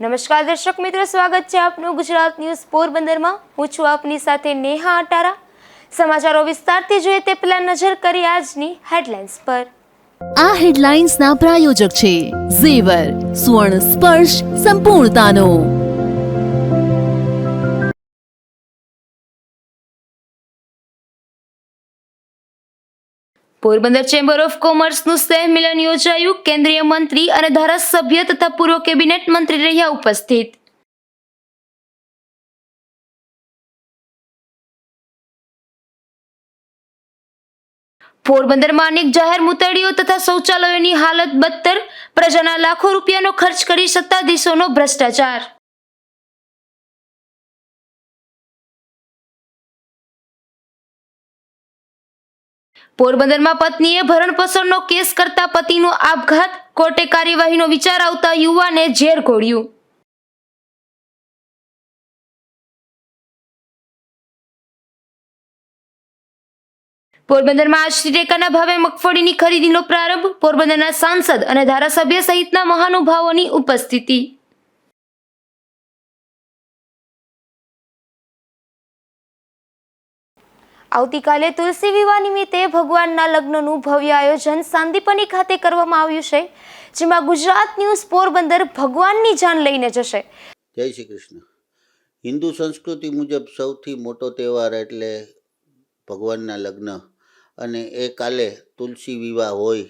નમસ્કાર દર્શક મિત્રો, સ્વાગત છે આપનું ગુજરાત ન્યૂઝ પોરબંદરમાં। હું છું આપની સાથે નેહા અટારા। સમાચારો વિસ્તારથી જોઈએ તે પહેલા નજર કરી આજની હેડલાઇન્સ પર। આ હેડલાઇન્સના પ્રાયોજક છે ઝેવર, સ્વર્ણ સ્પર્શ સંપૂર્ણતાનો। પોરબંદર ચેમ્બર ઓફ કોમર્સનું સ્નેહ મિલન યોજાયું। કેન્દ્રીય મંત્રી અને ધારાસભ્ય તથા પૂર્વ કેબિનેટ મંત્રી રહ્યા ઉપસ્થિત। પોરબંદરમાં અનેક જાહેર મૂતળીઓ તથા શૌચાલયોની હાલત બદતર। પ્રજાના લાખો રૂપિયાનો ખર્ચ કરી સત્તાધીશોનો ભ્રષ્ટાચાર। પોરબંદરમાં પત્નીએ ભરણપોષણનો કેસ કરતા પતિનો આપઘાત। કોર્ટે કાર્યવાહીનો વિચાર આવતા યુવાને ઝેર ઘોળ્યું। પોરબંદરમાં આજથી ટેકાના ભાવે મગફળીની ખરીદીનો પ્રારંભ। પોરબંદરના સાંસદ અને ધારાસભ્ય સહિતના મહાનુભાવોની ઉપસ્થિતિ। આવતીકાલે તુલસી વિવાહ નિમિત્તે ભગવાનના લગ્નનું ભવ્ય આયોજન સાંદીપની ખાતે કરવામાં આવ્યું છે, જેમાં ગુજરાત ન્યૂઝ પોરબંદર ભગવાનની જાન લઈને જશે। જય શ્રી કૃષ્ણ। હિન્દુ સંસ્કૃતિ મુજબ સૌથી મોટો તહેવાર એટલે ભગવાનના લગ્ન, અને એ કાલે તુલસી વિવાહ હોય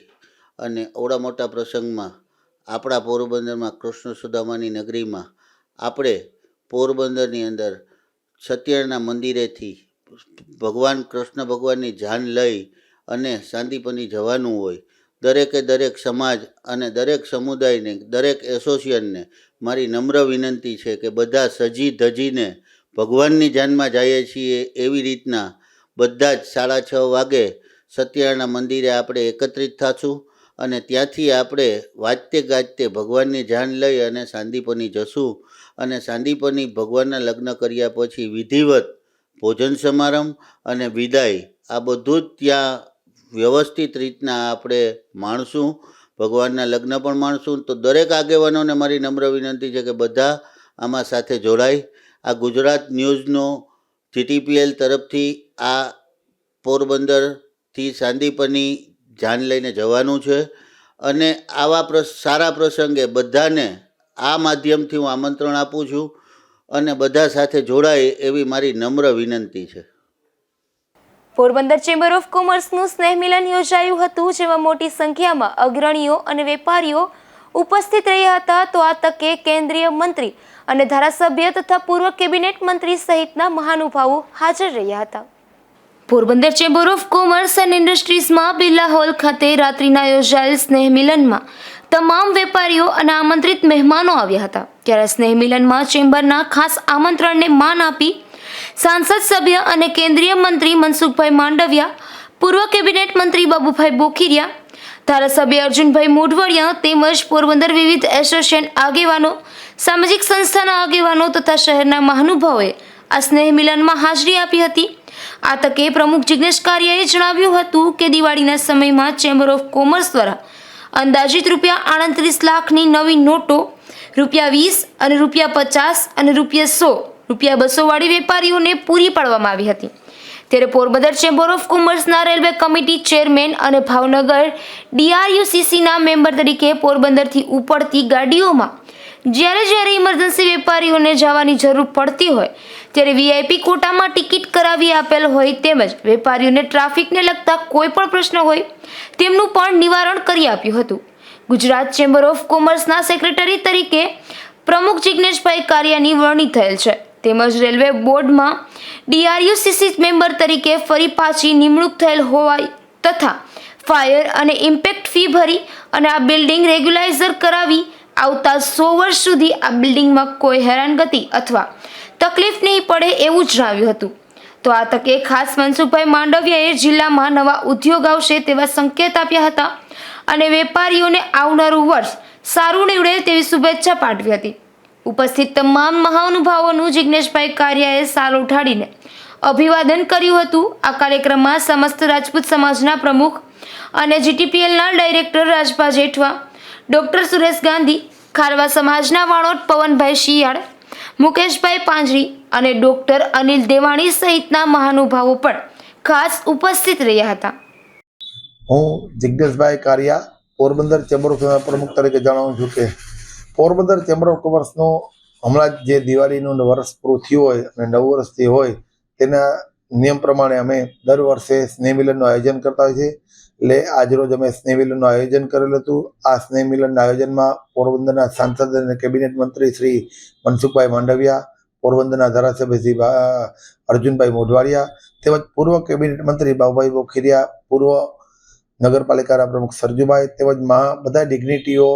અને આવડા મોટા પ્રસંગમાં આપણા પોરબંદરમાં કૃષ્ણ સુદામાની નગરીમાં આપણે પોરબંદરની અંદર સત્યનારાયણ મંદિરેથી ભગવાન કૃષ્ણ ભગવાનની જાન લઈ અને સાંદીપની જવાનું હોય। દરેકે દરેક સમાજ અને દરેક સમુદાયને, દરેક એસોસિએશનને મારી નમ્ર વિનંતી છે કે બધા સજી ધજીને ભગવાનની જાનમાં જઈએ છીએ એવી રીતના બધા જ 6:30 વાગે સત્યનારાયણ મંદિરે આપણે એકત્રિત થશું અને ત્યાંથી આપણે વાજતે ગાજતે ભગવાનની જાન લઈ અને સાંદીપની જશું। અને સાંદીપની ભગવાનના લગ્ન કર્યા પછી વિધિવત ભોજન સમારંભ અને વિદાય આ બધું જ ત્યાં વ્યવસ્થિત રીતના આપણે માણશું। ભગવાનના લગ્ન પણ માણશું। તો દરેક આગેવાનોને મારી નમ્ર વિનંતી છે કે બધા આમાં સાથે જોડાય। આ ગુજરાત ન્યૂઝનો GTPL તરફથી આ પોરબંદરથી સાંદીપની જાન લઈને જવાનું છે અને આવા સારા પ્રસંગે બધાને આ માધ્યમથી હું આમંત્રણ આપું છું અને બધા સાથે જોડાય એવી મારી નમ્ર વિનંતી છે। પોરબંદર ચેમ્બર ઓફ કોમર્સનું સ્નેહ મિલન યોજાયું હતું, જેમાં મોટી સંખ્યામાં અગ્રણીઓ અને વેપારીઓ ઉપસ્થિત રહ્યા હતા। તો આ તકે કેન્દ્રીય મંત્રી અને ધારાસભ્ય તથા પૂર્વ કેબિનેટ મંત્રી સહિતના મહાનુભાવો હાજર રહ્યા હતા। Porbandar chamber of commerce and ઇન્ડસ્ટ્રીઝમાં બિરલા હોલ ખાતે રાત્રિના યોજાયેલ સ્નેહ મિલનમાં તમામ વેપારીઓ અને આમંત્રિત મહેમાનો આવ્યા હતા। ત્યારે સ્નેહ મિલનમાં ચેમ્બરના ખાસ આમંત્રણને માન આપી સાંસદ સભ્ય અને કેન્દ્રીય મંત્રી મનસુખભાઈ માંડવિયા, પૂર્વ કેબિનેટ મંત્રી બાબુભાઈ બોખીરિયા, ધારાસભ્ય અર્જુનભાઈ મોઢવાડિયા તેમજ પોરબંદર વિવિધ એસોસિએશન આગેવાનો, સામાજિક સંસ્થાના આગેવાનો તથા શહેરના મહાનુભાવોએ આ સ્નેહ મિલનમાં હાજરી આપી હતી। આ તકે પ્રમુખ જિગ્નેશ કારિયાએ જણાવ્યું હતું કે દિવાળીના સમયમાં ચેમ્બર ઓફ કોમર્સ દ્વારા અંદાજિત ₹38 લાખની નવી નોટો ₹20 અને ₹50 અને ₹100, ₹200 વાળી વેપારીઓને પૂરી પાડવામાં આવી હતી। ત્યારે પોરબંદર ચેમ્બર ઓફ કોમર્સના રેલવે કમિટી ચેરમેન અને ભાવનગર DRUCCના મેમ્બર તરીકે પોરબંદરથી ઉપડતી ગાડીઓમાં જ્યારે ઇમરજન્સી વેપારીઓને જવાની જરૂર પડતી હોય ત્યારે VIP કોટામાં ટિકિટ કરાવી આપેલ હોય, તેમજ વેપારીઓને ટ્રાફિકને લગતા કોઈ પણ પ્રશ્ન હોય તેમનું પણ નિવારણ કરી આપ્યું હતું। ગુજરાત ચેમ્બર ઓફ કોમર્સના સેક્રેટરી તરીકે પ્રમુખ જિગ્નેશભાઈ કારિયાની વરણી થયેલ છે, તેમજ રેલવે બોર્ડમાં DRUCC મેમ્બર તરીકે ફરી પાછી નિમણૂક થયેલ હોવાય તથા ફાયર અને ઇમ્પેક્ટ ફી ભરી અને આ બિલ્ડિંગ રેગ્યુલાઇઝર કરાવી આવતા 100 વર્ષ સુધી આ બિલ્ડિંગમાં કોઈ હેરાનગતિ અથવા તકલીફ નહીં પડે એવું જણાવ્યું હતું। તો આ તકે ખાસ મનસુખભાઈ માંડવિયાએ જિલ્લામાં નવા ઉદ્યોગ આવશે તેવા સંકેત આપ્યા હતા અને વેપારીઓને આવનારું વર્ષ સારું નીવડે તેવી શુભેચ્છા પાઠવી હતી। ઉપસ્થિત તમામ મહાનુભાવોનું જિગ્નેશભાઈ કારિયાએ સાલ ઉઠાડીને અભિવાદન કર્યું હતું। આ કાર્યક્રમમાં સમસ્ત રાજપૂત સમાજના પ્રમુખ અને GTPLના ડાયરેક્ટર રાજભા જેઠવા, ડોક્ટર સુરેશ ગાંધી, ખારવા સમાજના વાણોટ પવનભાઈ શિયાળ, મુકેશભાઈ પાંજરી અને ડોક્ટર અનિલ દેવાણી સહિતના મહાનુભાવો પણ ખાસ ઉપસ્થિત રહ્યા હતા. હું જિજ્ઞેશભાઈ કારિયા પોરબંદર ચેમ્બર ઓફ કોમર્સના પ્રમુખ તરીકે જણાવું છું કે પોરબંદર ચેમ્બર ઓફ કોમર્સનો હમણાં જ જે દિવાળીનું વર્ષ પૂરું થયું હોય અને નવું વર્ષ જે હોય તેના નિયમ પ્રમાણે અમે દર વર્ષે સ્નેહ મિલનનું આયોજન કરતા હોઈએ છીએ. એટલે આજરોજ અમે સ્નેહ મિલનનું આયોજન કરેલું હતું. આ સ્નેહ મિલનના આયોજનમાં પોરબંદરના સાંસદ અને કેબિનેટ મંત્રી શ્રી મનસુખભાઈ માંડવિયા, પોરબંદરના ધારાસભ્ય શ્રી અર્જુનભાઈ મોઢવાડિયા તેમજ પૂર્વ કેબિનેટ મંત્રી બાબુભાઈ બોખીરિયા, પૂર્વ નગરપાલિકાના પ્રમુખ સરજુભાઈ તેમજ બધા ડિગ્નિટીઓ,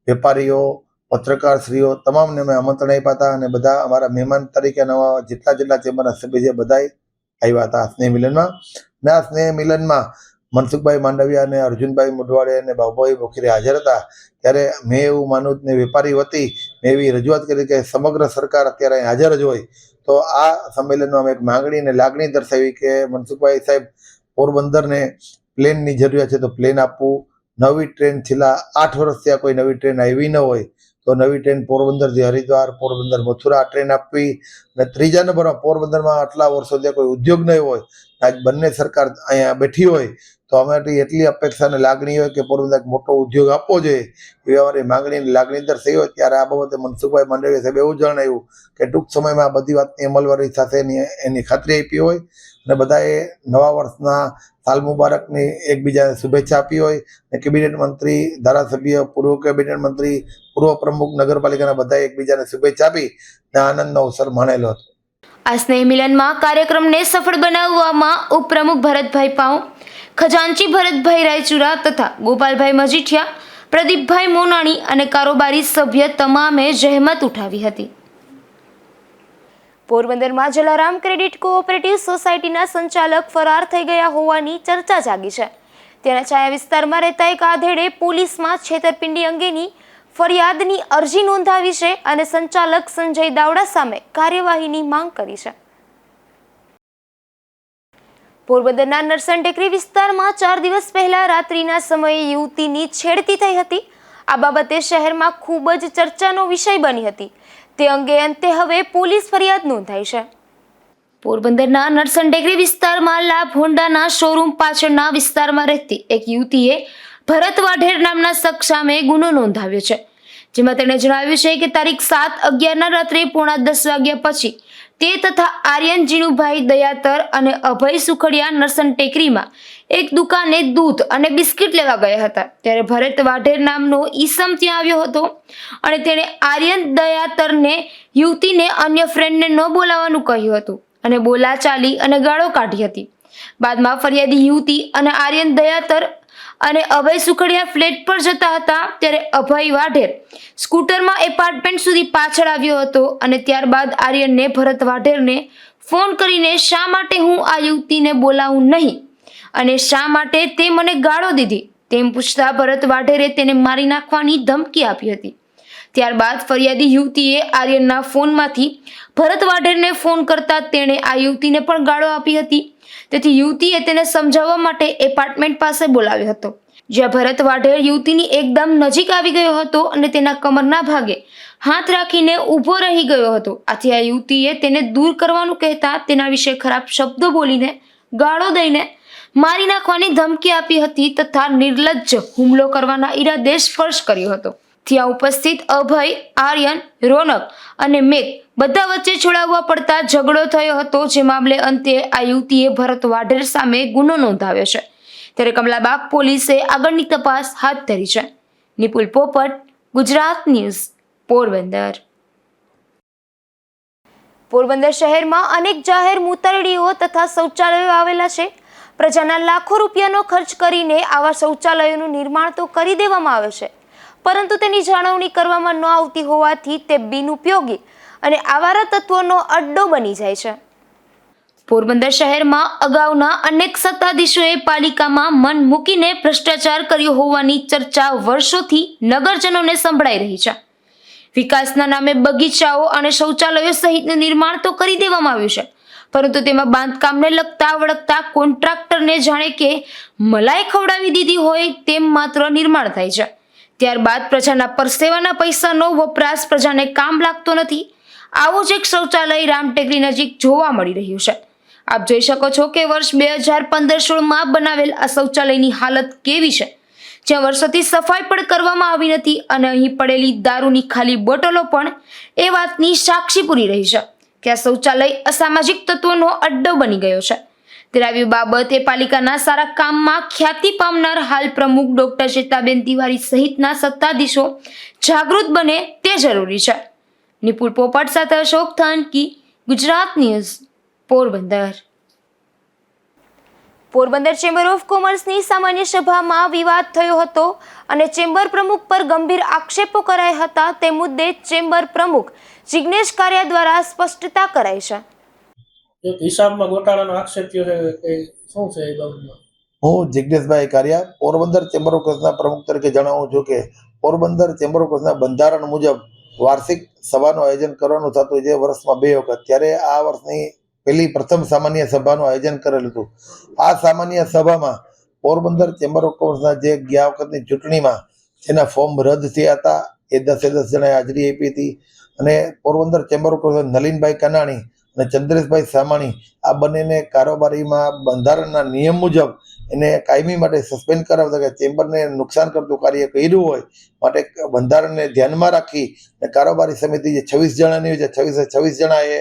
વેપારીઓ, પત્રકારશ્રીઓ તમામને અમે આમંત્રણ આપ્યા હતા અને બધા અમારા મહેમાન તરીકે નવા જેટલા ચેમ્બરના સભ્ય છે બધા આવ્યા હતા સ્નેહ મિલનમાં. અને આ સ્નેહ મિલનમાં મનસુખભાઈ માંડવિયા અને અર્જુનભાઈ મોઢવાડિયા અને બાબુભાઈ બોખીરિયા હાજર હતા. ત્યારે મેં એવું માનું ને વેપારી વતી મેં એવી રજૂઆત કરી કે સમગ્ર સરકાર અત્યારે અહીં હાજર જ હોય તો આ સંમેલનમાં અમે એક માંગણી અને લાગણી દર્શાવી કે મનસુખભાઈ સાહેબ પોરબંદરને પ્લેનની જરૂરિયાત છે તો પ્લેન આપવું, નવી ટ્રેન છેલ્લા 8 વર્ષથી કોઈ નવી ટ્રેન આવી ન હોય તો નવી ટ્રેન પોરબંદરથી હરિદ્વાર, પોરબંદર મથુરા ટ્રેન આપવી અને ત્રીજા નંબરમાં પોરબંદરમાં આટલા વર્ષોથી કોઈ ઉદ્યોગ નહીં હોય, આજ બંને સરકાર અહીંયા બેઠી હોય તો અમારી એટલી અપેક્ષા અને લાગણી હોય કે પોરબંદર એક મોટો ઉદ્યોગ આપવો જોઈએ એવી અમારી માંગણી લાગણી દર્શાવી હોય. ત્યારે આ બાબતે મનસુખભાઈ માંડવિયા સાહેબ એવું જણાવ્યું કે ટૂંક સમયમાં આ બધી વાતની અમલવારી સાથે એની ખાતરી આપી હોય અને બધાએ નવા વર્ષના સાલ મુબારકની એકબીજાને શુભેચ્છા આપી હોય અને કેબિનેટ મંત્રી, ધારાસભ્ય, પૂર્વ કેબિનેટ મંત્રી, પૂર્વ પ્રમુખ નગરપાલિકાના બધાએ એકબીજાને શુભેચ્છા આપી અને આનંદનો અવસર માણેલો હતો. આ સ્નેહ મિલનમાં કાર્યક્રમને સફળ બનાવવામાં ઉપપ્રમુખ ભરતભાઈ પાઉ, ખજાનચી ભરતભાઈ રાયચુરા તથા ગોપાલભાઈ મજીઠિયા, પ્રદીપભાઈ મોનાણી અને કારોબારી સભ્ય તમામે જહેમત ઉઠાવી હતી. પોરબંદરમાં જલારામ ક્રેડિટ કોઓપરેટિવ સોસાયટીના સંચાલક ફરાર થઈ ગયા હોવાની ચર્ચા જાગી છે. તેના છાયા વિસ્તારમાં રહેતા એક આધેડે પોલીસમાં છેતરપિંડી અંગેની ફરિયાદની અરજી નોંધાવી છે અને સંચાલક સંજય દાવડા સામે કાર્યવાહીની માંગ કરી છે. પોરબંદરના નરસણ ટેકરી વિસ્તારમાં 4 દિવસ પહેલા રાત્રિના સમયે યુવતીની છેડતી થઈ હતી. આ બાબતે શહેરમાં ખૂબ જ ચર્ચાનો વિષય બની હતી. તે અંગે અંતે હવે પોલીસ ફરિયાદ નોંધાઈ છે. પોરબંદરના નરસણ ટેકરી વિસ્તારમાં લાભ હોન્ડાના શોરૂમ પાછળના વિસ્તારમાં રહેતી એક યુવતીએ ભરત વાઢેર નામના શખ્સ સામે ગુનો નોંધાવ્યો છે. જેમાં તેણે જણાવ્યું છે કે તારીખ 7/11ના રાત્રે 9:30 વાગ્યા પછી તે તથા આર્યન જીણુભાઈ દયાતર અને અભય સુખડિયા નરસણ ટેકરીમાં એક દુકાને દૂધ અને બિસ્કિટ લેવા ગયા હતા. ત્યારે ભરત વાઢેર નામનો ઈસમ ત્યાં આવ્યો હતો અને તેણે આર્યન દયાતરને યુવતીને અન્ય ફ્રેન્ડને ન બોલાવવાનું કહ્યું હતું અને બોલાચાલી અને ગાળો કાઢી હતી. બાદમાં ફરિયાદી યુવતી અને આર્યન દયાતર અને અભય સુખડિયા ફ્લેટ પર જતા હતા. ત્યારે અભય વાઢેર સ્કૂટરમાં એપાર્ટમેન્ટ સુધી પાછળ આવ્યો હતો અને ત્યારબાદ આર્યનને ભરત વાઢેરને ફોન કરીને શા માટે હું આ યુવતીને બોલાવું નહીં અને શા માટે તે મને ગાળો દીધી તેમ પૂછતા ભરત વાઢેરે તેને મારી નાખવાની ધમકી આપી હતી. ત્યારબાદ ફરિયાદી યુવતીએ આર્યનના ફોનમાંથી ભરત વાઢેરને ફોન કરતા તેણે આ યુવતીને પણ ગાળો આપી હતી. તેથી યુવતીએ તેને સમજાવવા માટે એપાર્ટમેન્ટ પાસે બોલાવ્યો હતો, જ્યાં ભરત વાઢેર યુવતીની એકદમ નજીક આવી ગયો હતો અને તેના કમરના ભાગે હાથ રાખીને ઊભો રહી ગયો હતો. આથી આ યુવતીએ તેને દૂર કરવાનું કહેતા તેના વિશે ખરાબ શબ્દો બોલીને ગાળો દઈને મારી નાખવાની ધમકી આપી હતી તથા નિર્લજ્જ હુમલો કરવાના ઈરાદે સ્પર્શ કર્યો હતો. ત્યાં ઉપસ્થિત અભય, આર્યન, રોનક અને મેઘ બધા વચ્ચે છોડાવવા પડતા ઝઘડો થયો હતો. જે મામલે અંતે આ યુવતીએ ભરત વાઢેર સામે ગુનો નોંધાવ્યો છે. ત્યારે કમલાબાગ પોલીસે આગળની તપાસ હાથ ધરી છે. નિપુલ પોપટ, ગુજરાત ન્યૂઝ, પોરબંદર. પોરબંદર શહેરમાં અનેક જાહેર મૂતરડીઓ તથા શૌચાલયો આવેલા છે. પ્રજાના લાખો રૂપિયાનો ખર્ચ કરીને આવા શૌચાલયોનું નિર્માણ તો કરી દેવામાં આવે છે, પરંતુ તેની જાળવણી કરવામાં ન આવતી હોવાથી તે બિનઉપયોગી અને આવારા તત્વોનો અડ્ડો બની જાય છે. પોરબંદર શહેરમાં અગાઉના અનેક સત્તાધીશોએ પાલિકામાં મન મૂકીને ભ્રષ્ટાચાર કર્યો હોવાની ચર્ચા વર્ષોથી નગરજનોને સંભળાઈ રહી છે. વિકાસના નામે બગીચાઓ અને શૌચાલયો સહિતનું નિર્માણ તો કરી દેવામાં આવ્યું છે, પરંતુ તેમાં બાંધકામને લગતા વળગતા કોન્ટ્રાક્ટરને જાણે કે મલાઈ ખવડાવી દીધી હોય તેમ માત્ર નિર્માણ થાય છે. ત્યારબાદ પ્રજાના પરસેવાના પૈસાનો વપરાશ પ્રજાને કામ લાગતો નથી. આવું જ એક શૌચાલય રામટેકરી નજીક જોવા મળી રહ્યું છે. આપ જોઈ શકો છો કે વર્ષ 2015-16માં બનાવેલ આ શૌચાલયની હાલત કેવી છે, જ્યાં વર્ષોથી સફાઈ પણ કરવામાં આવી નથી અને અહીં પડેલી દારૂની ખાલી બોટલો પણ એ વાતની સાક્ષી પૂરી રહી છે કે આ શૌચાલય અસામાજિક તત્વોનો અડ્ડો બની ગયો છે. ત્યારે આવી બાબતે પાલિકાના સારા કામમાં ખ્યાતિ પામનાર હાલ પ્રમુખ ડોક્ટર ચેતાબેન તિવારી સહિતના સત્તાધીશો જાગૃત બને તે જરૂરી છે. નિપુલ પોપટ સાથે Ashok Thanki, Gujarat news, Porbandar. Porbandar chamber of કોમર્સની સામાન્ય સભામાં વિવાદ થયો હતો અને ચેમ્બર પ્રમુખ પર ગંભીર આક્ષેપો કરાયા હતા. તે મુદ્દે ચેમ્બર પ્રમુખ જિગ્નેશ કારિયા દ્વારા સ્પષ્ટતા કરાઈ છે. એક હિસાબમાં ગોટાળાનો આક્ષેપ થયો છે કે શું છે એ બાબતમાં? હું જિગ્નેશભાઈ કારિયા પોરબંદર ચેમ્બર ઓફ કોમર્સના પ્રમુખ તરીકે જણાવું છું કે પોરબંદર ચેમ્બર ઓફ કોમર્સના બંધારણ મુજબ વાર્ષિક સભાનું આયોજન કરવાનું થતું જે વર્ષમાં 2 વખત. ત્યારે આ વર્ષની પ્રથમ સામાન્ય સભાનું આયોજન કરેલું હતું. આ સામાન્ય સભામાં પોરબંદર ચેમ્બર ઓફ કોમર્સના જે ગયા વખતની ચૂંટણીમાં જેના ફોર્મ રદ થયા હતા એ 10 જણાએ હાજરી આપી હતી અને પોરબંદર ચેમ્બર ઓફ કોમર્સ નલિનભાઈ કનાણી અને ચંદ્રેશભાઈ સામાણી આ બંનેને કારોબારીમાં બંધારણના નિયમ મુજબ એને કાયમી માટે સસ્પેન્ડ કરાવતા કે ચેમ્બરને નુકસાન કરતું કાર્ય કર્યું હોય માટે બંધારણને ધ્યાનમાં રાખી અને કારોબારી સમિતિ જે 26 જણાની હોય છે 26 જણાએ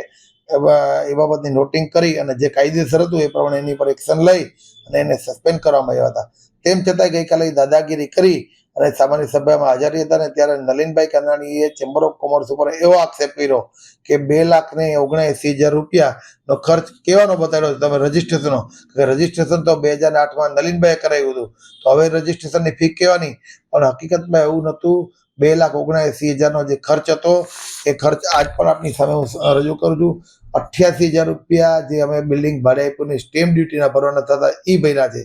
એ બાબતની નોટિંગ કરી અને જે કાયદેસર હતું એ પ્રમાણે એની પર એક્શન લઈ અને એને સસ્પેન્ડ કરવામાં આવ્યા હતા. તેમ છતાં ગઈકાલે દાદાગીરી કરી અને સામાન્ય સભામાં હાજર હતા ને ત્યારે નલિનભાઈ કનાણીએ ચેમ્બર ઓફ કોમર્સ ઉપર એવો આક્ષેપ કર્યો કે 2,79,80,000 રૂપિયાનો ખર્ચ કેવાનો બતાવ્યો તમે રજીસ્ટ્રેશનનો? રજીસ્ટ્રેશન તો 2008માં નલિનભાઈએ કરાવ્યું હતું, તો હવે રજીસ્ટ્રેશનની ફી કહેવાની, પણ હકીકતમાં એવું નહોતું. 2,79,80,000નો જે ખર્ચ હતો એ ખર્ચ આજ પણ આપની સામે હું રજૂ કરું છું. 88,000 રૂપિયા જે અમે બિલ્ડિંગ ભાડે આપ્યું સ્ટેમ્પ ડ્યુટીના ભરવાના થતા એ ભર્યા છે.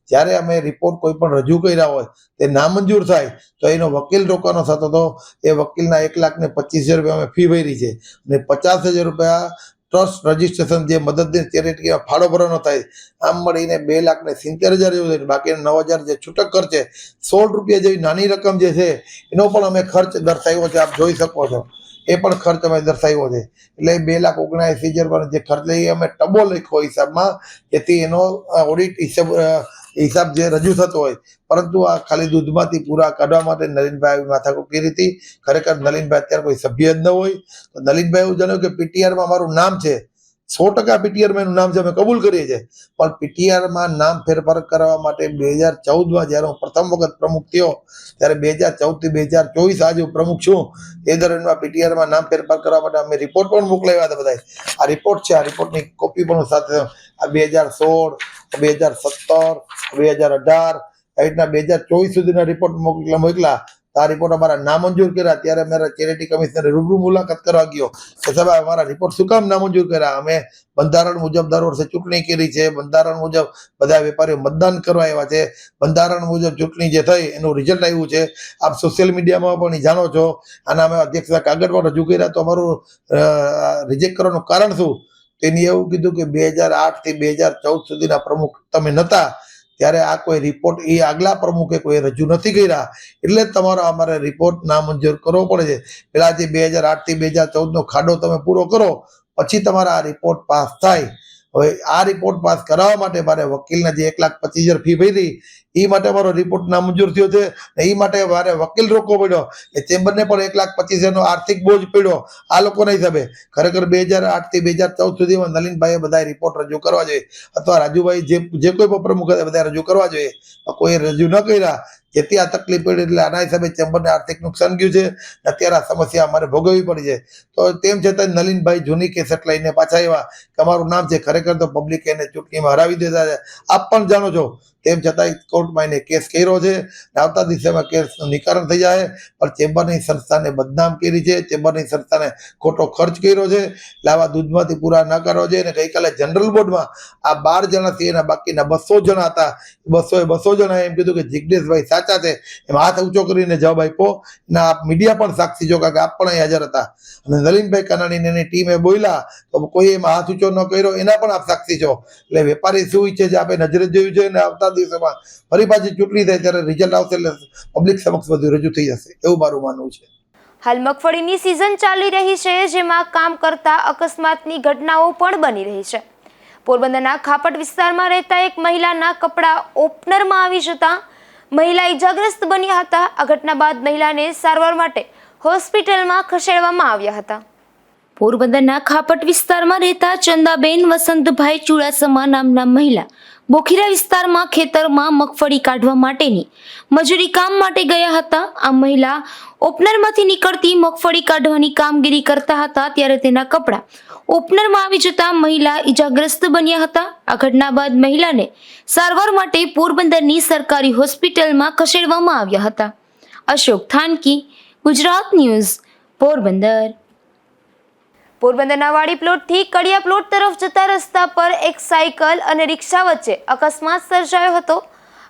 જ્યારે અમે રિપોર્ટ કોઈ પણ રજૂ કર્યા હોય તે નામંજૂર થાય તો એનો વકીલ રોકવાનો થતો હતો. એ વકીલના 1,25,000 રૂપિયા અમે ફી ભરી છે અને 50,000 રૂપિયા ટ્રસ્ટ રજીસ્ટ્રેશન જે મદદની ચેરિટીમાં ફાળો ભરવાનો થાય. આમ મળીને 2,70,000 જેવું થાય. બાકી 9,000 જે છૂટક ખર્ચ છે 16 રૂપિયા જેવી નાની રકમ જે છે એનો પણ અમે ખર્ચ દર્શાવ્યો છે. આપ જોઈ શકો છો એ પણ ખર્ચ અમે દર્શાવ્યો છે. એટલે 2,79,80,000 જે ખર્ચ લઈએ અમે ટબો લખ્યો હિસાબમાં, જેથી એનો ઓડિટ હિસાબ જે રજૂ થતો હોય. પરંતુ આ ખાલી દૂધમાંથી પૂરા કાઢવા માટે નલિનભાઈ માથાકૂટ કરી હતી. ખરેખર નલિનભાઈ અત્યારે કોઈ સભ્ય જ ન હોય. તો નલિનભાઈ એવું જણાવ્યું કે પીટીઆરમાં મારું નામ છે, 100% પીટીઆરમાં એનું નામ છે, અમે કબૂલ કરીએ છીએ, પણ પીટીઆરમાં નામ ફેરફાર કરવા માટે 2014માં જ્યારે હું પ્રથમ વખત પ્રમુખ થયો ત્યારે 2014 થી 2024 આજે હું પ્રમુખ છું એ દરમિયાનમાં પીટીઆરમાં નામ ફેરફાર કરવા માટે અમે રિપોર્ટ પણ મોકલાવ્યા હતા. બધા આ રિપોર્ટ છે, આ રિપોર્ટની કોપી પણ સાથે આ 2016, 2017, 2018 એ રીતના 2024 સુધીના રિપોર્ટ મોકલા. આ રિપોર્ટ અમારા નામંજૂર કર્યા. ત્યારે અમારા ચેરિટી કમિશનરે રૂબરૂ મુલાકાત કરવા ગયો કે સાહેબ અમારા રિપોર્ટ શું કામ નામંજૂર કર્યા? અમે બંધારણ મુજબ દર વર્ષે ચૂંટણી કરી છે, બંધારણ મુજબ બધા વેપારીઓ મતદાન કરવા આવ્યા છે, બંધારણ મુજબ ચૂંટણી જે થઈ એનું રિઝલ્ટ આવ્યું છે. આપ સોશિયલ મીડિયામાં પણ જાણો છો. આના અમે અધ્યક્ષના કાગળ પણ રજૂ કર્યા. તો અમારું રિજેક્ટ કરવાનું કારણ શું? તેની એવું કીધું કે 2008 થી 2014 સુધીના પ્રમુખ તમે નહોતા ત્યારે આ કોઈ રિપોર્ટ એ આગલા પ્રમુખે કોઈ રજૂ નથી કર્યા, એટલે જ તમારો અમારે રિપોર્ટ નામંજૂર કરવો પડે છે. પેલા જે 2008 થી 2014નો ખાડો તમે પૂરો કરો પછી તમારા આ રિપોર્ટ પાસ થાય. હવે આ રિપોર્ટ પાસ કરાવવા માટે મારે વકીલને જે 1,25,000 ફી ભરી એ માટે મારો રિપોર્ટ નામંજૂર થયો છે. એ માટે મારે વકીલ રોકવો પડ્યો. એ ચેમ્બરને પણ 1,25,000નો આર્થિક બોજ પડ્યો આ લોકોના હિસાબે. ખરેખર 2008 થી 2014 સુધીમાં નલિનભાઈએ બધા રિપોર્ટ રજૂ કરવા જોઈએ, અથવા રાજુભાઈ જે કોઈ પણ પ્રમુખ હતા બધા રજૂ કરવા જોઈએ. કોઈ રજૂ ન કર્યા, જેથી આ તકલીફ પડી. એટલે આના હિસાબે ચેમ્બરને આર્થિક નુકસાન ગયું છે. અત્યારે આ સમસ્યા અમારે ભોગવવી પડી છે. તો તેમ છતાં નલિનભાઈ જૂની કેસેટ લઈને પાછા આવ્યા કે અમારું નામ છે. ખરેખર તો પબ્લિકે એને ચૂંટણીમાં હરાવી દીધા છે, આપ પણ જાણો છો. તેમ છતાં કોર્ટમાં એને કેસ કર્યો છે. આવતા દિવસોમાં કેસનું નિકારણ થઈ જાય. પણ ચેમ્બરની સંસ્થાને બદનામ કરી છે, ચેમ્બરની સંસ્થાને ખોટો ખર્ચ કર્યો છે. એટલે આવા દૂધમાંથી પૂરા ન કરવા જોઈએ. અને ગઈકાલે જનરલ બોર્ડમાં આ 12 જણાથી એના બાકીના 200 જણા હતા. 200 જણા એમ કીધું કે જિગ્નેશભાઈ સાચા છે, એમ હાથ ઊંચો કરીને જવાબ આપ્યો. ના મીડિયા પણ સાક્ષી છો, કારણ કે આપ પણ અહીં હાજર હતા. અને નલિનભાઈ કનાણીને એની ટીમે બોલ્યા તો કોઈ એમાં હાથ ઊંચો ન કર્યો, એના પણ આપ સાક્ષી છો. એટલે વેપારી શું ઈચ્છે છે આપણે નજરે જોયું છે. અને આવતા દિવસોમાં ફરી પાછી ચૂંટણી થાય ત્યારે રિઝલ્ટ આવશે એટલે પબ્લિક સમક્ષ બધું રજૂ થઈ જશે એવું મારું માનવું છે. હાલ મગફળીની સિઝન ચાલી રહી છે, જેમાં કામ કરતા અકસ્માતની ઘટનાઓ પણ બની રહી છે. પોરબંદરના ખાપટ વિસ્તારમાં રહેતા એક મહિલાના કપડાં ઓપનરમાં આવી જતા મહિલા ઈજાગ્રસ્ત બન્યા હતા. આ ઘટના બાદ મહિલાને સારવાર માટે હોસ્પિટલમાં ખસેડવામાં આવ્યા હતા. પોરબંદરના ખાપટ વિસ્તારમાં રહેતા ચંદાબેન વસંતભાઈ ચુડાસમા નામના મહિલા બોખીરા વિસ્તારમાં ખેતરમાં મગફળી કાઢવા માટેની મજૂરી કામ માટે ગયા હતા. આ મહિલા ઓપનરમાંથી નીકળતી મગફળી કાઢવાની કામગીરી કરતા હતા ત્યારે તેના કપડાં ઓપનરમાં આવી જતા મહિલા ઈજાગ્રસ્ત બન્યા હતા. આ ઘટના બાદ મહિલાને સારવાર માટે પોરબંદરની સરકારી હોસ્પિટલમાં ખસેડવામાં આવ્યા હતા. અશોક થાનકી, ગુજરાત ન્યૂઝ, પોરબંદર. પોરબંદરના વાડી પ્લોટથી કડિયા પ્લોટ તરફ જતા રસ્તા પર એક સાયકલ અને રિક્ષા વચ્ચે અકસ્માત સર્જાયો હતો.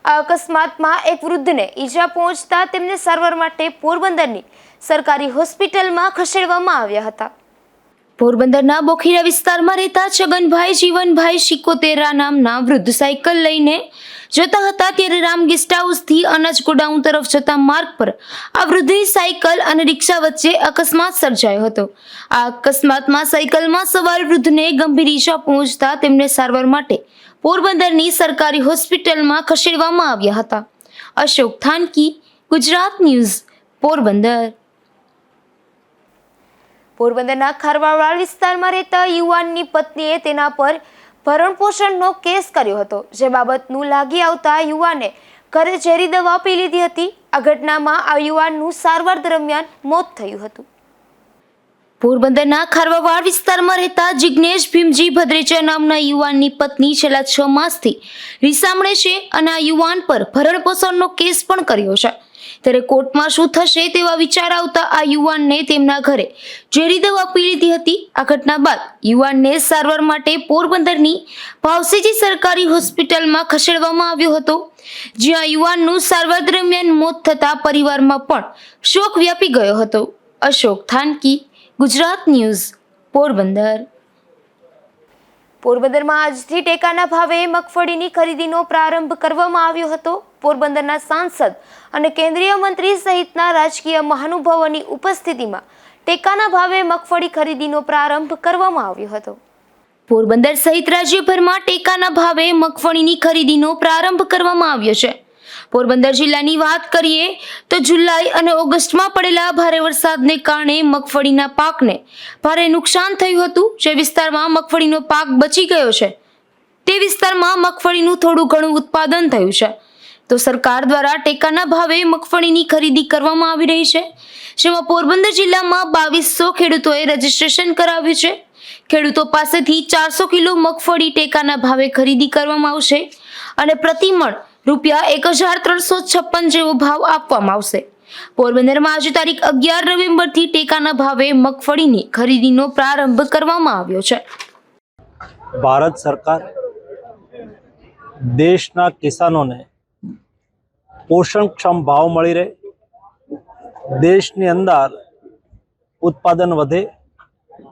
આ અકસ્માતમાં એક વૃદ્ધને ઈજા પહોંચતા તેમને સારવાર માટે પોરબંદરની સરકારી હોસ્પિટલમાં ખસેડવામાં આવ્યા હતા. પોરબંદરના બોખીરા વિસ્તારમાં રહેતા છગનભાઈ જીવનભાઈ શિકોતેરા નામના વૃદ્ધ સાયકલ લઈને જતા હતા ત્યારે રામ ગેસ્ટ હાઉસથી અનાજ ગોડાઉન તરફ જતા માર્ગ પર આ વૃદ્ધની સાયકલ અને રિક્ષા વચ્ચે અકસ્માત સર્જાયો હતો. આ અકસ્માતમાં સાયકલમાં સવાર વૃદ્ધને ગંભીર ઈજા પહોંચતા તેમને સારવાર માટે પોરબંદરની સરકારી હોસ્પિટલમાં ખસેડવામાં આવ્યા હતા. અશોક થાનકી, ગુજરાત ન્યૂઝ, પોરબંદર. પોરબંદરના ખારવાવાડ વિસ્તારમાં રહેતા યુવાનની પત્નીએ તેના પર ભરણપોષણનો કેસ કર્યો હતો, જે બાબતનું લાગી આવતા યુવાને ઘરે ઝેરી દવા પી લીધી હતી. આ ઘટનામાં આ યુવાનનું સારવાર દરમિયાન મોત થયું હતું. પોરબંદરના ખારવાવાડ વિસ્તારમાં રહેતા જિગ્નેશ ભીમજી ભદ્રેચા નામના યુવાનની પત્ની છેલ્લા 6 માસથી રીસામણે છે અને આ યુવાન પર ભરણપોષણનો કેસ પણ કર્યો છે. ત્યારે કોર્ટમાં શું થશે તેવા વિચાર આવતા આ યુવાનને તેમના ઘરે ઝેરી દવા પી લીધી હતી. આ ઘટના બાદ યુવાનને સારવાર માટે પોરબંદરની ભાવસીજી સરકારી હોસ્પિટલમાં ખસેડવામાં આવ્યો હતો, જ્યાં યુવાનનું સારવાર દરમિયાન મોત થતા પરિવારમાં પણ શોક વ્યાપી ગયો હતો. અશોક થાનકી, ગુજરાત ન્યૂઝ, પોરબંદર. પોરબંદરમાં આજથી ટેકાના ભાવે મગફળીની ખરીદીનો પ્રારંભ કરવામાં આવ્યો હતો. પોરબંદરના સાંસદ અને કેન્દ્રીય મંત્રી સહિતના રાજકીય મહાનુભાવોની ઉપસ્થિતિમાં ટેકાના ભાવે મગફળી ખરીદીનો પ્રારંભ કરવામાં આવ્યો હતો. પોરબંદર સહિત રાજ્યભરમાં ટેકાના ભાવે મગફળીની ખરીદીનો પ્રારંભ કરવામાં આવ્યો છે. પોરબંદર જિલ્લાની વાત કરીએ તો જુલાઈ અને ઓગસ્ટમાં પડેલા ભારે વરસાદને કારણે મગફળીના પાકને ભારે નુકસાન થયું હતું. જે વિસ્તારમાં મગફળીનો પાક બચી ગયો છે તે વિસ્તારમાં મગફળીનું થોડું ઘણું ઉત્પાદન થયું છે. તો સરકાર દ્વારા ટેકાના ભાવે મગફળીની ખરીદી કરવામાં આવી રહી છે, જેમાં પોરબંદર જિલ્લામાં 2200 ખેડૂતોએ રજીસ્ટ્રેશન કરાવ્યું છે. ખેડૂતો પાસેથી 400 કિલો મગફળી ટેકાના ભાવે ખરીદી કરવામાં આવશે અને પ્રતિમણ ₹1356 જેવો ભાવ આપવામાં આવશે. પોરબંદરમાં આજે તારીખ 11 નવેમ્બરથી ટેકાના ભાવે મગફળીની ખરીદીનો પ્રારંભ કરવામાં આવ્યો છે. ભારત સરકાર દેશના કિસાનોને પોષણક્ષમ ભાવ મળી રહે, દેશની અંદર ઉત્પાદન વધે,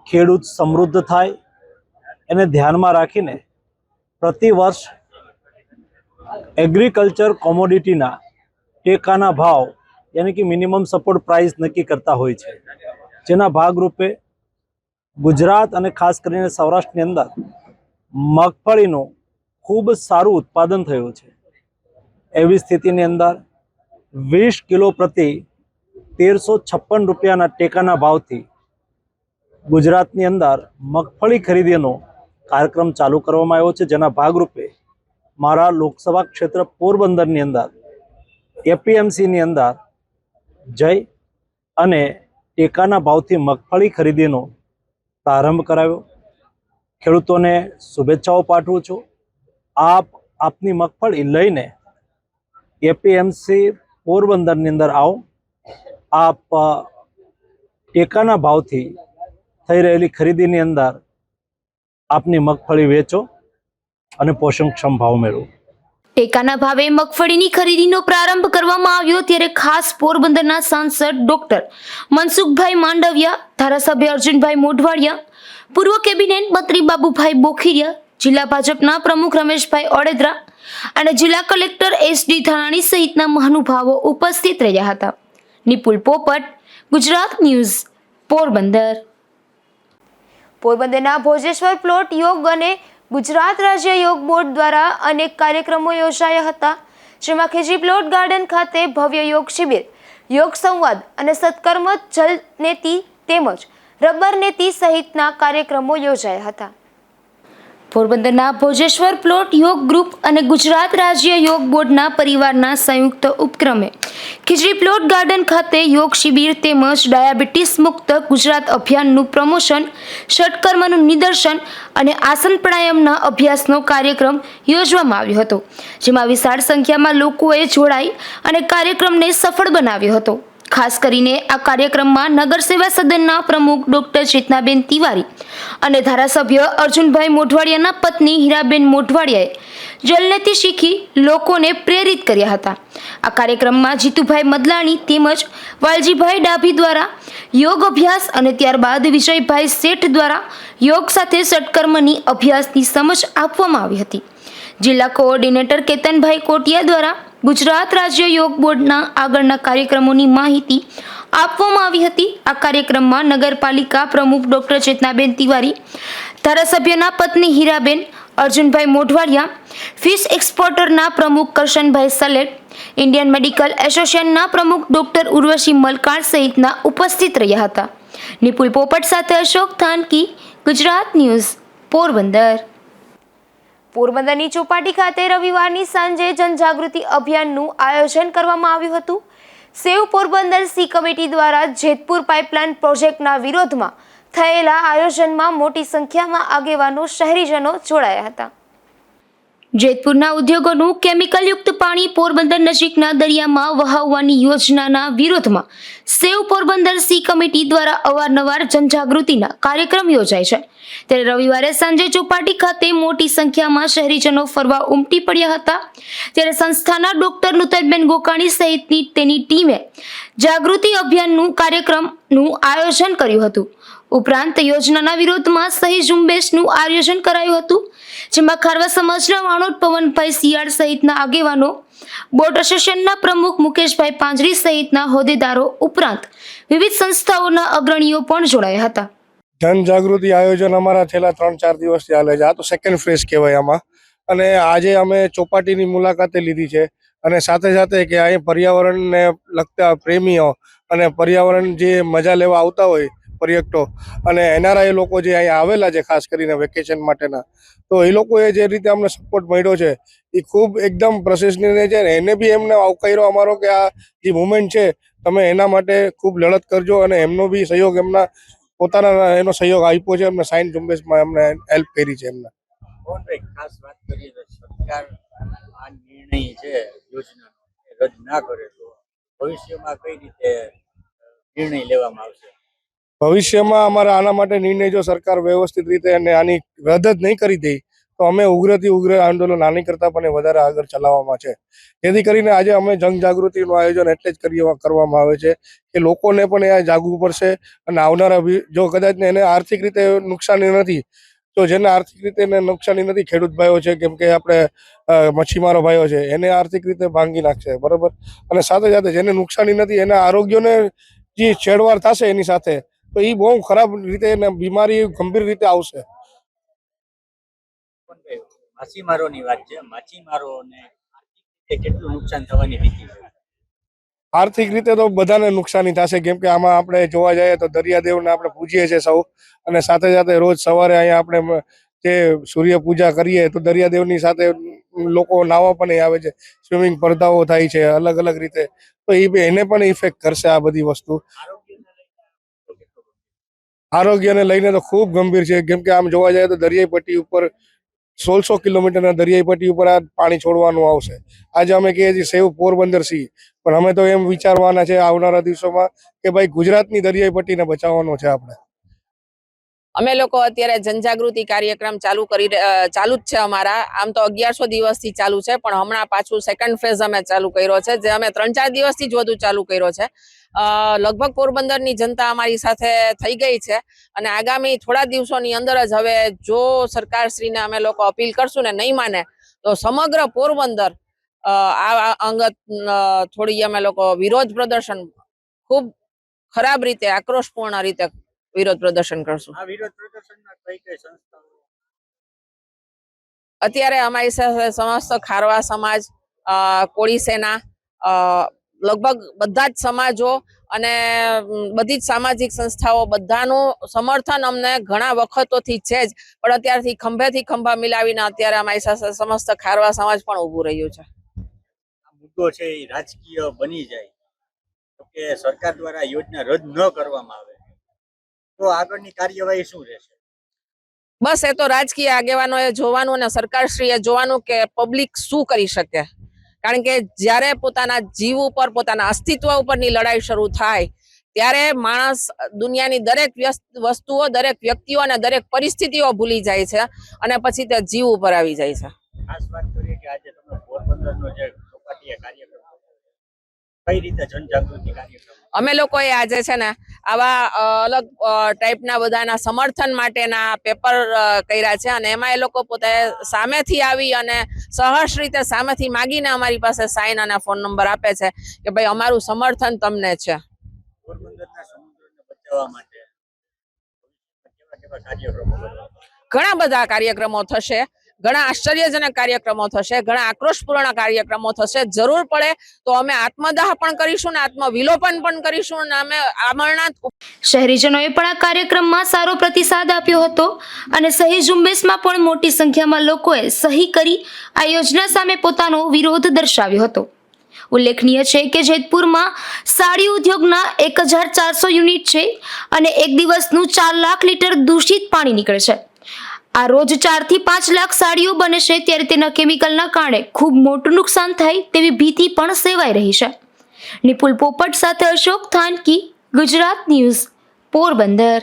ખેડૂત સમૃદ્ધ થાય એને ધ્યાનમાં રાખીને પ્રતિ વર્ષ એગ્રીકલ્ચર કોમોડિટીના ટેકાના ભાવ યાની કે મિનિમમ સપોર્ટ પ્રાઇસ નક્કી કરતા હોય છે. જેના ભાગરૂપે ગુજરાત અને ખાસ કરીને સૌરાષ્ટ્રની અંદર મગફળીનું ખૂબ સારું ઉત્પાદન થયું છે. એવી સ્થિતિની અંદર 20 કિલો પ્રતિ ₹1356 ટેકાના ભાવથી ગુજરાતની અંદર મગફળી ખરીદીનો કાર્યક્રમ ચાલુ કરવામાં આવ્યો છે. જેના ભાગરૂપે મારા લોકસભા ક્ષેત્ર પોરબંદરની અંદર એપીએમસીની અંદર જઈ અને ટેકાના ભાવથી મગફળી ખરીદીનો પ્રારંભ કરાવ્યો. ખેડૂતોને શુભેચ્છાઓ પાઠવું છું. આપની મગફળી લઈને એપીએમસી પોરબંદરની અંદર આવો. આપ ટેકાના ભાવથી થઈ રહેલી ખરીદીની અંદર આપની મગફળી વેચો અને પોષણક્ષમ ભાવ મેળવો. ટેકાના ભાવે મગફળીની ખરીદીનો પ્રારંભ કરવામાં આવ્યો ત્યારે ખાસ પોરબંદરના સાંસદ ડોક્ટર મનસુખભાઈ માંડવિયા, ધારાસભ્ય અર્જુનભાઈ મોઢવાડિયા, પૂર્વ કેબિનેટ મંત્રી બાબુભાઈ બોખીરિયા, જિલ્લા ભાજપના પ્રમુખ રમેશભાઈ ઓડેદરા, અને જિલ્લા કલેક્ટર SD ધાનાણી સહિતના મહાનુભાવો ઉપસ્થિત રહ્યા હતા. નિપુલ પોપટ, ગુજરાત ન્યૂઝ, પોરબંદર. પોરબંદરના ભોજેશ્વર પ્લોટ યોગ અને ગુજરાત રાજ્ય યોગ બોર્ડ દ્વારા અનેક કાર્યક્રમો યોજાયા હતા, જેમાં ખેજી પ્લોટ ગાર્ડન ખાતે ભવ્ય યોગ શિબિર, યોગ સંવાદ અને સત્કર્મ જલ નેતિ તેમજ રબર નેતિ સહિતના કાર્યક્રમો યોજાયા હતા. પોરબંદરના ભોજેશ્વર પ્લોટ યોગ ગ્રુપ અને ગુજરાત રાજ્ય યોગ બોર્ડના પરિવારના સંયુક્ત ઉપક્રમે ખીજડી પ્લોટ ગાર્ડન ખાતે યોગ શિબિર તેમજ ડાયાબિટીસ મુક્ત ગુજરાત અભિયાનનું પ્રમોશન, ષટકર્મનું નિદર્શન અને આસન પ્રાણાયામના અભ્યાસનો કાર્યક્રમ યોજવામાં આવ્યો હતો, જેમાં વિશાળ સંખ્યામાં લોકોએ જોડાઈ અને કાર્યક્રમને સફળ બનાવ્યો હતો. ખાસ કરીને આ કાર્યક્રમમાં નગર સેવા સદનના પ્રમુખ ડોક્ટર ચેતનાબેન તિવારી અને ધારાસભ્ય અર્જુનભાઈ મોઢવાડિયાના પત્ની હીરાબેન મોઢવાડિયાએ જલનેતિ શીખી લોકોને પ્રેરિત કર્યા હતા. આ કાર્યક્રમમાં જીતુભાઈ મદલાણી તેમજ વાલજીભાઈ ડાભી દ્વારા યોગ અભ્યાસ અને ત્યારબાદ વિજયભાઈ શેઠ દ્વારા યોગ સાથે ષટકર્મની અભ્યાસની સમજ આપવામાં આવી હતી. જિલ્લા કોઓર્ડિનેટર કેતનભાઈ કોટિયા દ્વારા ગુજરાત રાજ્ય યોગ બોર્ડના આગળના કાર્યક્રમોની માહિતી આપવામાં આવી હતી. આ કાર્યક્રમમાં નગરપાલિકા પ્રમુખ ડોક્ટર ચેતનાબેન તિવારી, ધારાસભ્યના પત્ની હીરાબેન, અર્જુનભાઈ મોઢવાડિયા, ફિશ એક્સપોર્ટરના પ્રમુખ કરશનભાઈ સલેટ, ઇન્ડિયન મેડિકલ એસોસિએશનના પ્રમુખ ડોક્ટર ઉર્વશી મલકાળ સહિતના ઉપસ્થિત રહ્યા હતા. નિપુલ પોપટ સાથે અશોક થાનકી, ગુજરાત ન્યૂઝ, પોરબંદર. પોરબંદરની ચોપાટી ખાતે રવિવારની સાંજે જનજાગૃતિ અભિયાનનું આયોજન કરવામાં આવ્યું હતું. સેવ પોરબંદર સી કમિટી દ્વારા જેતપુર પાઇપલાઇન પ્રોજેક્ટના વિરોધમાં થયેલા આયોજનમાં મોટી સંખ્યામાં આગેવાનો, શહેરીજનો જોડાયા હતા. જેતપુરના ઉદ્યોગોનું કેમિકલયુક્ત પાણી પોરબંદર નજીકના દરિયામાં વહાવવાની યોજનાના વિરોધમાં સેવ પોરબંદર સી કમિટી દ્વારા અવારનવાર જનજાગૃતિના કાર્યક્રમ યોજાય છે. ત્યારે રવિવારે સાંજે ચોપાટી ખાતે મોટી સંખ્યામાં શહેરીજનો ફરવા ઉમટી પડ્યા હતા. ત્યારે સંસ્થાના ડોક્ટર નુતલબેન ગોકાણી સહિતની તેની ટીમે જાગૃતિ અભિયાનનું કાર્યક્રમનું આયોજન કર્યું હતું. ઉપરાંત યોજનાના વિરોધમાં સહી ઝુંબેશનું આયોજન કરાયું હતું, જેમાં ખારવા સમાજના વાણોદ પવનભાઈ શિયાળ સહિતના આગેવાનો, બોટ એસોસિએશનના પ્રમુખ મુકેશભાઈ પાંજરી સહિતના હોદ્દેદારો ઉપરાંત વિવિધ સંસ્થાઓના અગ્રણીઓ પણ જોડાયા હતા. જનજાગૃતિ આયોજન અમારા છેલ્લા 3-4 દિવસથી ચાલે છે. આ તો સેકન્ડ ફેઝ કહેવાય આમાં. અને આજે અમે ચોપાટીની મુલાકાતે લીધી છે અને સાથે સાથે કે અહીં પર્યાવરણને લગતા પ્રેમીઓ અને પર્યાવરણ જે મજા લેવા આવતા હોય પર્યટકો અને NRI લોકો જે અહીંયા આવેલા છે ખાસ કરીને વેકેશન માટેના, તો એ લોકોએ જે રીતે અમને સપોર્ટ મળ્યો છે એ ખૂબ એકદમ પ્રશંસનીય છે. એને બી એમને આવકાર્યો અમારો કે આ જે મુવમેન્ટ છે તમે એના માટે ખૂબ લડત કરજો અને એમનો બી સહયોગ, એમના પોતાના એનો સહયોગ આપ્યો છે. એમને સાઇન ઝુંબેશમાં એમને હેલ્પ કરી છે. એમને ખાસ વાત કરીએ તો સરકાર આ નિર્ણય છે યોજનાનો રદ ના કરે તો ભવિષ્યમાં કઈ રીતે નિર્ણય લેવામાં આવશે? ભવિષ્યમાં અમારા આના માટે નિર્ણય જો સરકાર વ્યવસ્થિત રીતે અને આની રદ જ નહીં કરી દે તો અમે ઉગ્રથી ઉગ્ર આંદોલન આની કરતાં પણ વધારે આગળ ચલાવવામાં છે. જેથી કરીને આજે અમે જનજાગૃતિનું આયોજન એટલે જ કરવામાં આવે છે કે લોકોને પણ એ જાગવું પડશે અને આવનારા જો કદાચ એને આર્થિક રીતે નુકસાની નથી, તો જેને આર્થિક રીતે નુકસાની નથી, ખેડૂત ભાઈઓ છે, કેમ કે આપણે મચ્છીમારો ભાઈઓ છે, એને આર્થિક રીતે ભાંગી નાખશે, બરાબર. અને સાથે સાથે જેને નુકસાની નથી એના આરોગ્યને જે છેડવાર થશે એની સાથે, તો એ બહુ ખરાબ રીતે બીમારી ગંભીર રીતે આવશે. માછીમારોની વાત છે, માછીમારોને કેટલું નુકસાન થવાની ભીતિ છે? આર્થિક રીતે તો બધાને નુકસાની થશે, કેમ કે આમાં આપણે જોવા જઈએ તો દરિયાદેવને આપણે પૂજીએ છીએ સૌ, અને સાથે સાથે રોજ સવારે અહીંયા આપણે જે સૂર્ય પૂજા કરીએ તો દરિયાદેવની સાથે લોકો નાવા પણ આવે છે, સ્વિમિંગ સ્પર્ધાઓ થાય છે અલગ અલગ રીતે, તો એને પણ ઇફેક્ટ કરશે આ બધી વસ્તુ. આરોગ્યને લઈને તો ખૂબ ગંભીર છે, કેમ કે આમ જોવા જાય તો દરિયાઈ પટ્ટી ઉપર 1600 કિલોમીટરના દરિયાઈ પટ્ટી ઉપર આ પાણી છોડવાનું આવશે. આજે અમે કહીએ છીએ સેવ પોરબંદર સી, પણ અમે તો એમ વિચારવાના છે આવનારા દિવસોમાં કે ભાઈ ગુજરાતની દરિયાઈ પટ્ટીને બચાવવાનો છે આપણે. અમે લોકો અત્યારે જનજાગૃતિ કાર્યક્રમ ચાલુ જ છે અમારા. આમ તો 1100 દિવસથી ચાલુ છે, પણ હમણાં પાછું સેકન્ડ ફેઝ અમે ચાલુ કર્યો છે, જે અમે 3-4 દિવસથી જ વધુ ચાલુ કર્યો છે. લગભગ પોરબંદરની જનતા અમારી સાથે થઈ ગઈ છે અને આગામી થોડા દિવસોની અંદર જ હવે જો સરકારશ્રીને અમે લોકો અપીલ કરશું ને નહીં માને તો સમગ્ર પોરબંદર આ અંગત થોડી અમે લોકો વિરોધ પ્રદર્શન ખૂબ ખરાબ રીતે આક્રોશપૂર્ણ રીતે વિરોધ પ્રદર્શન કરશું. આ વિરોધ પ્રદર્શનમાં કઈ સંસ્થાઓ? અત્યારે અમારી સાથે સમસ્ત ખારવા સમાજ, કોળી સેના, લગભગ બધા જ સમાજો અને બધી જ સામાજિક સંસ્થાઓ બધાનું સમર્થન અમને ઘણા વખતોથી છે જ, પણ અત્યારથી ખંભેથી ખંભા મિલાવીને અત્યારે અમારી સાથે સમસ્ત ખારવા સમાજ પણ ઊભું રહ્યું છે. આ મુદ્દો છે એ રાજકીય બની જાય તો કે સરકાર દ્વારા યોજના રદ ન કરવામાં આવે તો આગળની કાર્યવાહી શું રહેશે? બસ એ તો રાજકીય આગેવાનોએ જોવાનું અને સરકારશ્રીએ જોવાનું કે પબ્લિક શું કરી શકે. કારણ કે જ્યારે પોતાના જીવ ઉપર, પોતાના અસ્તિત્વ ઉપરની લડાઈ શરૂ થાય ત્યારે માણસ દુનિયાની દરેક વસ્તુઓ, દરેક વ્યક્તિઓ અને દરેક પરિસ્થિતિઓ ભૂલી જાય છે અને પછી તે જીવ ઉપર આવી જાય છે. ખાસ વાત કરીએ કે આજે તમે પોરબંદરનો જે ચોપાટીય કાર્યક્રમ કઈ રીતે જનજાગૃતિ કાર્યક્રમ અમે લોકોએ આજે છે ને આવા અલગ ટાઈપના બધાના સમર્થન માટેના પેપર કર્યા છે અને એમાં એ લોકો પોતે સામેથી આવી અને સહર્ષ રીતે સામેથી માગીને અમારી પાસે સાઇન અને ફોન નંબર આપે છે કે ભાઈ અમારું સમર્થન તમને છે. પોરબંદરના સમુદ્રને બચાવવા માટે કેવા કાર્યક્રમો કરવા? ઘણા બધા કાર્યક્રમો થશે, ઘણા આશ્ચર્યજનક કાર્યક્રમો થશે, ઘણા આક્રોશપૂર્ણ કાર્યક્રમો થશે. જરૂર પડે તો અમે આત્મદાહ પણ કરીશું ને આત્મવિલોપન પણ કરીશું અને અમે આમરણાંત. શહેરીજનોએ પણ આ કાર્યક્રમમાં સારો પ્રતિસાદ આપ્યો હતો અને સહી ઝુંબેશમાં પણ મોટી સંખ્યામાં લોકોએ સહી કરી આ યોજના સામે પોતાનો વિરોધ દર્શાવ્યો હતો. ઉલ્લેખનીય છે કે જેતપુરમાં સાડી ઉદ્યોગના 1400 યુનિટ છે અને એક દિવસનું 4 લાખ લીટર દૂષિત પાણી નીકળે છે. આ રોજ 4 થી 5 લાખ સાડીઓ બને છે ત્યારે તેના કેમિકલના કારણે ખૂબ મોટું નુકસાન થાય તેવી ભીતિ પણ સેવાઈ રહી છે. નિપુલ પોપટ સાથે અશોક થાનકી, ગુજરાત ન્યૂઝ, પોરબંદર.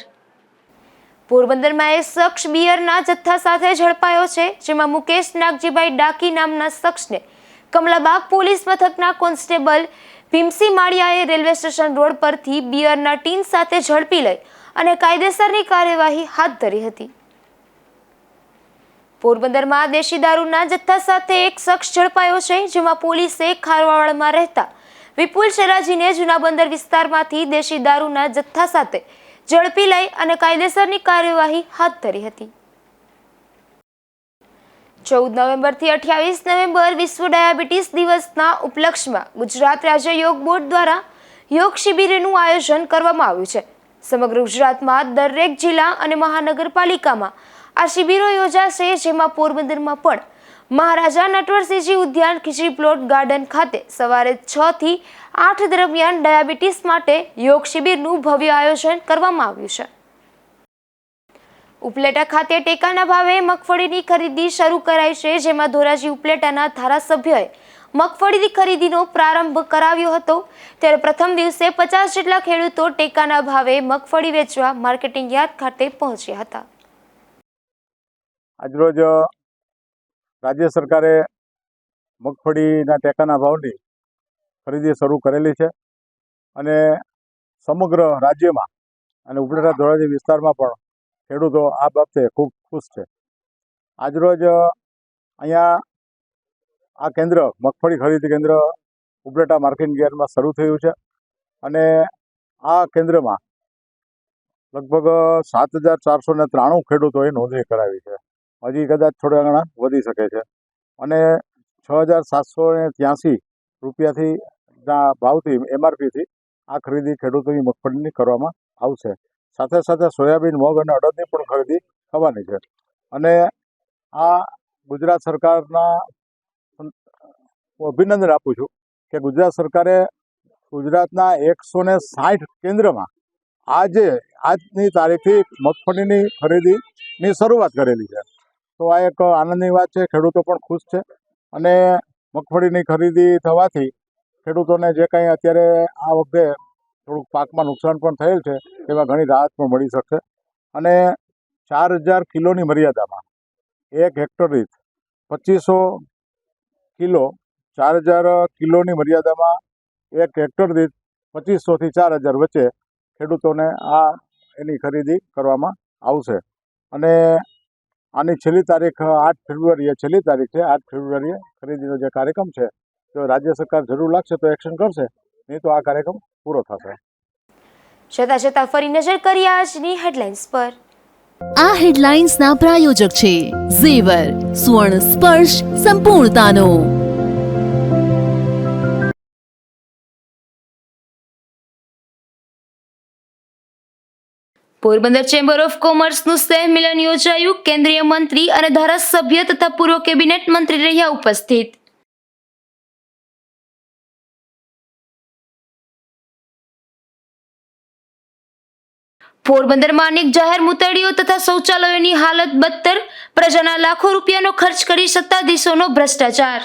પોરબંદરમાં એક શખ્સ બિયરના જથ્થા સાથે ઝડપાયો છે, જેમાં મુકેશ નાગજીભાઈ ડાકી નામના શખ્સને કમલાબાગ પોલીસ મથકના કોન્સ્ટેબલ ભીમસિંહ માળિયાએ રેલવે સ્ટેશન રોડ પરથી બિયરના ટીન સાથે ઝડપી લઈ અને કાયદેસરની કાર્યવાહી હાથ ધરી હતી. પોરબંદરમાં દેશી દારૂના જથ્થા સાથે એક શખ્સ ઝડપાયો છે, જેમાં પોલીસે ખારવાવાડમાં રહેતા વિપુલ શેરાજીને જૂના બંદર વિસ્તારમાંથી દેશી દારૂના જથ્થા સાથે ઝડપી લઈ અને કાયદેસરની કાર્યવાહી હાથ ધરી હતી. 14 નવેમ્બરથી 28 નવેમ્બર વિશ્વ ડાયાબિટીસ દિવસના ઉપલક્ષમાં ગુજરાત રાજ્ય યોગ બોર્ડ દ્વારા યોગ શિબિરનું આયોજન કરવામાં આવ્યું છે. સમગ્ર ગુજરાતમાં દરેક જિલ્લા અને મહાનગરપાલિકામાં આ શિબિરો યોજાશે, જેમાં પોરબંદરમાં પણ મહારાજા નટવરસિંહજી ઉદ્યાન ખીચડી પ્લોટ ગાર્ડન ખાતે સવારે 6 થી 8 દરમિયાન ડાયાબિટીસ માટે યોગ શિબિરનું ભવ્ય આયોજન કરવામાં આવ્યું છે. ઉપલેટા ખાતે ટેકાના ભાવે મગફળીની ખરીદી શરૂ કરાઈ છે, જેમાં ધોરાજી ઉપલેટાના ધારાસભ્યોએ મગફળીની ખરીદીનો પ્રારંભ કરાવ્યો હતો. ત્યારે પ્રથમ દિવસે 50 જેટલા ખેડૂતો ટેકાના ભાવે મગફળી વેચવા માર્કેટિંગ યાર્ડ ખાતે પહોંચ્યા હતા. આજરોજ રાજ્ય સરકારે મગફળીના ટેકાના ભાવની ખરીદી શરૂ કરેલી છે અને સમગ્ર રાજ્યમાં અને ઉપલેટા ધોરાજી વિસ્તારમાં પણ ખેડૂતો આ બાબતે ખૂબ ખુશ છે. આજરોજ અહીંયા આ કેન્દ્ર મગફળી ખરીદી કેન્દ્ર ઉપલેટા માર્કેટિંગ યાર્ડમાં શરૂ થયું છે અને આ કેન્દ્રમાં લગભગ 7493 ખેડૂતોએ નોંધણી કરાવી છે. હજી કદાચ થોડા ઘણા વધી શકે છે અને 6783 રૂપિયાથી ભાવથી MRPથી આ ખરીદી ખેડૂતોની મગફળીની કરવામાં આવશે. સાથે સાથે સોયાબીન, મગ અને અડદની પણ ખરીદી થવાની છે અને આ ગુજરાત સરકારના અભિનંદન આપું છું કે ગુજરાત સરકારે ગુજરાતના 160 કેન્દ્રમાં આજની તારીખથી મગફળીની ખરીદીની શરૂઆત કરેલી છે. તો આ એક આનંદની વાત છે. ખેડૂતો પણ ખુશ છે અને મગફળીની ખરીદી થવાથી ખેડૂતોને જે કંઈ અત્યારે આ વખતે થોડુંક પાકમાં નુકસાન પણ થયેલ છે તેમાં ઘણી રાહત પણ મળી શકશે અને 4000 કિલોની મર્યાદામાં 1 હેક્ટર દીઠ 2500 કિલો, 4000 કિલોની મર્યાદામાં 1 હેક્ટર દીઠ 2500 થી 4000 વચ્ચે ખેડૂતોને એની ખરીદી કરવામાં આવશે અને આની છેલ્લી તારીખ 8 ફેબ્રુઆરીએ છેલ્લી તારીખ છે. 8 ફેબ્રુઆરીએ ખરીદીનો જે કાર્યક્રમ છે, જો રાજ્ય સરકાર જરૂર લાગશે તો એક્શન કરશે, નહીં તો આ કાર્યક્રમ પૂરો થશે. છતાં ફરી નજર કરીએ આજની હેડલાઇન્સ પર. આ હેડલાઇન્સના પ્રાયોજક છે ઝેવર, સુવર્ણ સ્પર્શ સંપૂર્ણતાનો. પોરબંદર ચેમ્બર ઓફ કોમર્સનું સ્નેહ મિલન યોજાયું. કેન્દ્રીય મંત્રી અને ધારાસભ્ય તથા પૂર્વ કેબિનેટ મંત્રી રહ્યા ઉપસ્થિત. પોરબંદરમાં અનેક જાહેર મૂતળીઓ તથા શૌચાલયોની હાલત બદતર. પ્રજાના લાખો રૂપિયાનો ખર્ચ કરી સત્તાધીશોનો ભ્રષ્ટાચાર.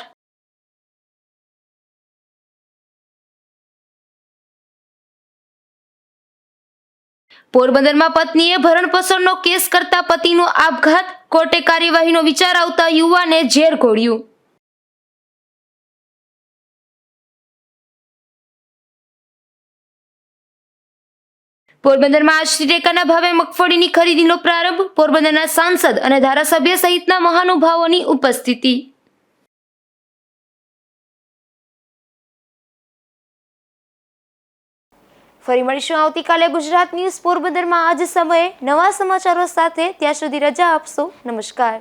પોરબંદરમાં પત્નીએ ભરણપોષણનો કેસ કરતા પતિનો આપઘાત. કોર્ટે કાર્યવાહીનો વિચાર આવતા યુવાને ઝેર ઘોળ્યું. પોરબંદરમાં આજથી ટેકાના ભાવે મગફળીની ખરીદીનો પ્રારંભ. પોરબંદરના સાંસદ અને ધારાસભ્ય સહિતના મહાનુભાવોની ઉપસ્થિતિ. ફરી મળીશું આવતીકાલે ગુજરાત ન્યૂઝ પોરબંદરમાં આજ સમયે નવા સમાચારો સાથે. ત્યાં સુધી રજા આપશો. નમસ્કાર.